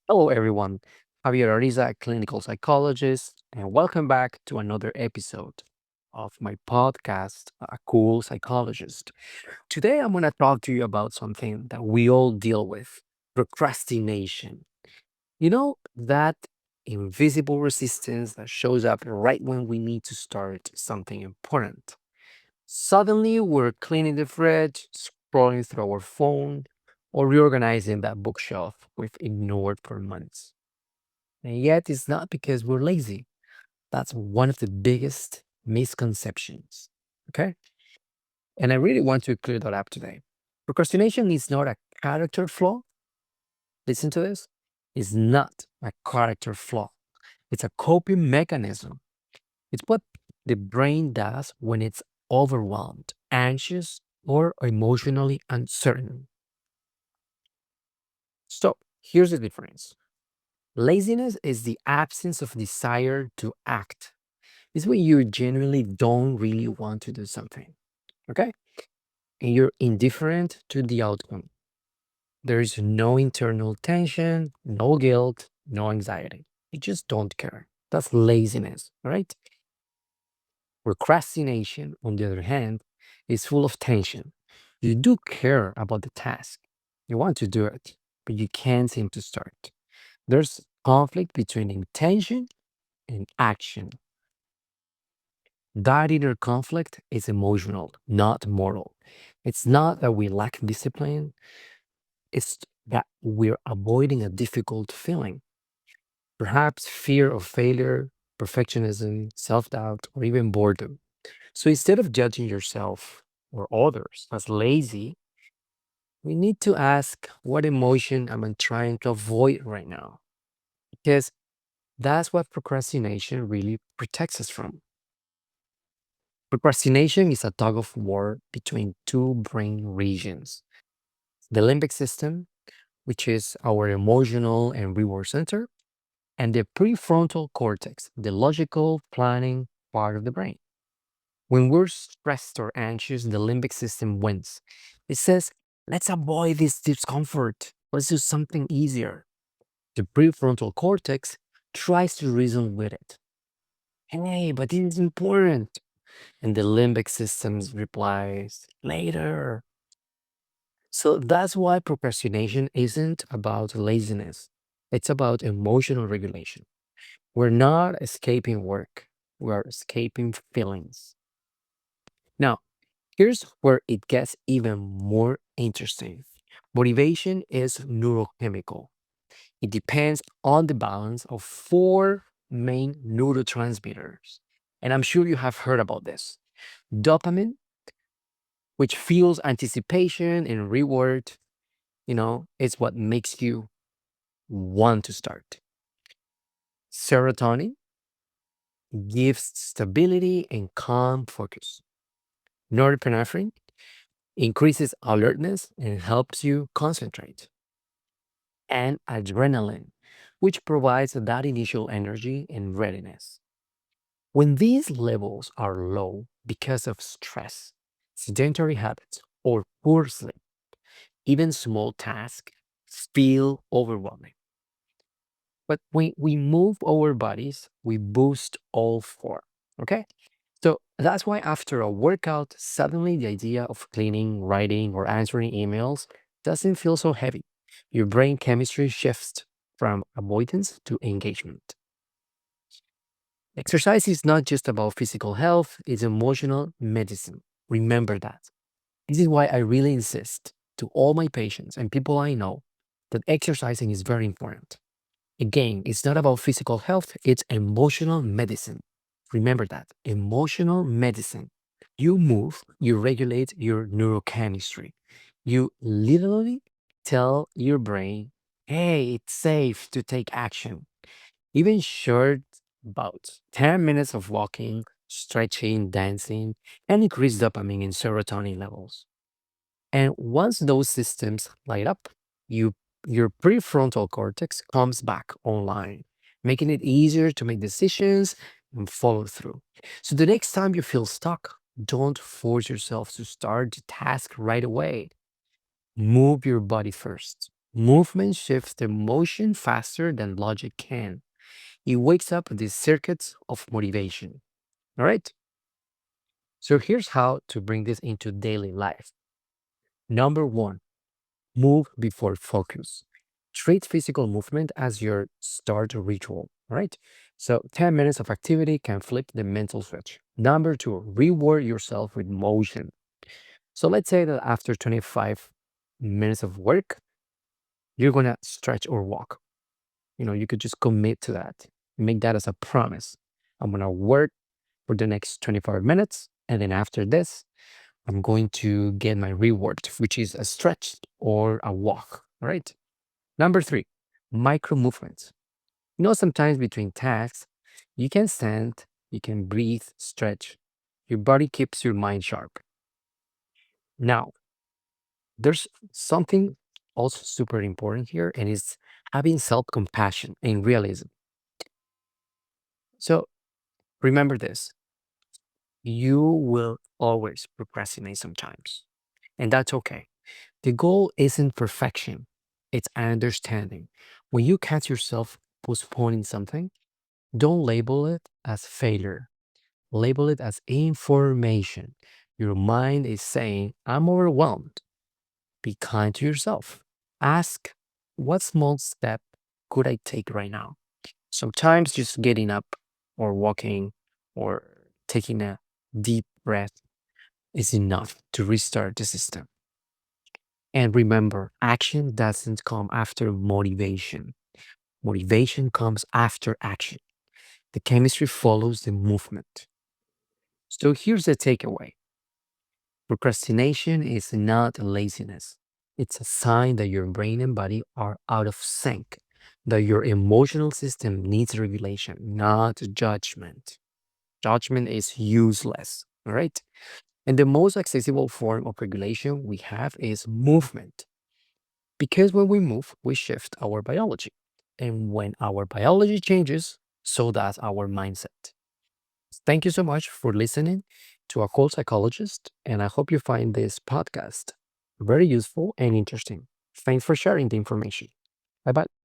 Hello, everyone. Javier Ariza, a clinical psychologist, and welcome back to another episode of my podcast, A Cool Psychologist. Today, I'm going to talk to you about something that we all deal with: procrastination. You know, that invisible resistance that shows up right when we need to start something important. Suddenly, we're cleaning the fridge, scrolling through our phone, or reorganizing that bookshelf we've ignored for months. And yet, it's not because we're lazy. That's one of the biggest misconceptions. Okay. And I really want to clear that up today. Procrastination is not a character flaw. Listen to this. It's not a character flaw, it's a coping mechanism. It's what the brain does when it's overwhelmed, anxious, or emotionally uncertain. So here's the difference: laziness is the absence of desire to act. It's when you genuinely don't really want to do something, okay? And you're indifferent to the outcome. There is no internal tension, no guilt, no anxiety. You just don't care. That's laziness, right? Procrastination, on the other hand, is full of tension. You do care about the task, you want to do it, but you can't seem to start. There's conflict between intention and action. That inner conflict is emotional, not moral. It's not that we lack discipline, it's that we're avoiding a difficult feeling. Perhaps fear of failure, perfectionism, self doubt, or even boredom. So instead of judging yourself or others as lazy, we need to ask, what emotion am I trying to avoid right now? Because that's what procrastination really protects us from. Procrastination is a tug of war between two brain regions: the limbic system, which is our emotional and reward center, and the prefrontal cortex, the logical planning part of the brain. When we're stressed or anxious, the limbic system wins. It says, let's avoid this discomfort. Let's do something easier. The prefrontal cortex tries to reason with it. Hey, but this is important. And the limbic system replies, later. So that's why procrastination isn't about laziness, it's about emotional regulation. We're not escaping work, we're escaping feelings. Now, here's where it gets even more interesting. Motivation is neurochemical. It depends on the balance of four main neurotransmitters. And I'm sure you have heard about this: dopamine, which fuels anticipation and reward, it's what makes you want to start. Serotonin gives stability and calm focus. Norepinephrine increases alertness and helps you concentrate. And adrenaline, which provides that initial energy and readiness. When these levels are low because of stress, sedentary habits, or poor sleep, even small tasks feel overwhelming. But when we move our bodies, we boost all four. Okay? So that's why after a workout, suddenly the idea of cleaning, writing, or answering emails doesn't feel so heavy. Your brain chemistry shifts from avoidance to engagement. Exercise is not just about physical health, it's emotional medicine. Remember that. This is why I really insist to all my patients and people I know that exercising is very important. Again, it's not about physical health, it's emotional medicine. Remember that. Emotional medicine. You move, you regulate your neurochemistry. You literally tell your brain, hey, it's safe to take action. Even short bouts, 10 minutes of walking, stretching, dancing, and increase dopamine and serotonin levels. And once those systems light up, you your prefrontal cortex comes back online, making it easier to make decisions and follow through. So the next time you feel stuck, don't force yourself to start the task right away. Move your body first. Movement shifts the motion faster than logic can. It wakes up the circuits of motivation. All right. So here's how to bring this into daily life. Number one, move before focus. Treat physical movement as your start ritual, right? So 10 minutes of activity can flip the mental switch. Number two, reward yourself with motion. So let's say that after 25 minutes of work, you're going to stretch or walk. You could just commit to that. Make that as a promise. I'm going to work for the next 25 minutes. And then after this, I'm going to get my reward, which is a stretch or a walk, right? Number three, micro movements. Sometimes between tasks, you can stand, you can breathe, stretch. Your body keeps your mind sharp. Now, there's something also super important here, and it's having self compassion and realism. So remember this, you will always procrastinate sometimes, and that's okay. The goal isn't perfection, it's understanding. When you catch yourself postponing something, don't label it as failure, label it as information. Your mind is saying, I'm overwhelmed. Be kind to yourself. Ask, what small step could I take right now? Sometimes just getting up or walking or taking a deep breath is enough to restart the system. And remember, action doesn't come after motivation. Motivation comes after action. The chemistry follows the movement. So here's the takeaway. Procrastination is not laziness. It's a sign that your brain and body are out of sync, that your emotional system needs regulation, not judgment. Judgment is useless, all right? And the most accessible form of regulation we have is movement. Because when we move, we shift our biology. And when our biology changes, so does our mindset. Thank you so much for listening to a cool psychologist, and I hope you find this podcast very useful and interesting. Thanks for sharing the information. Bye bye.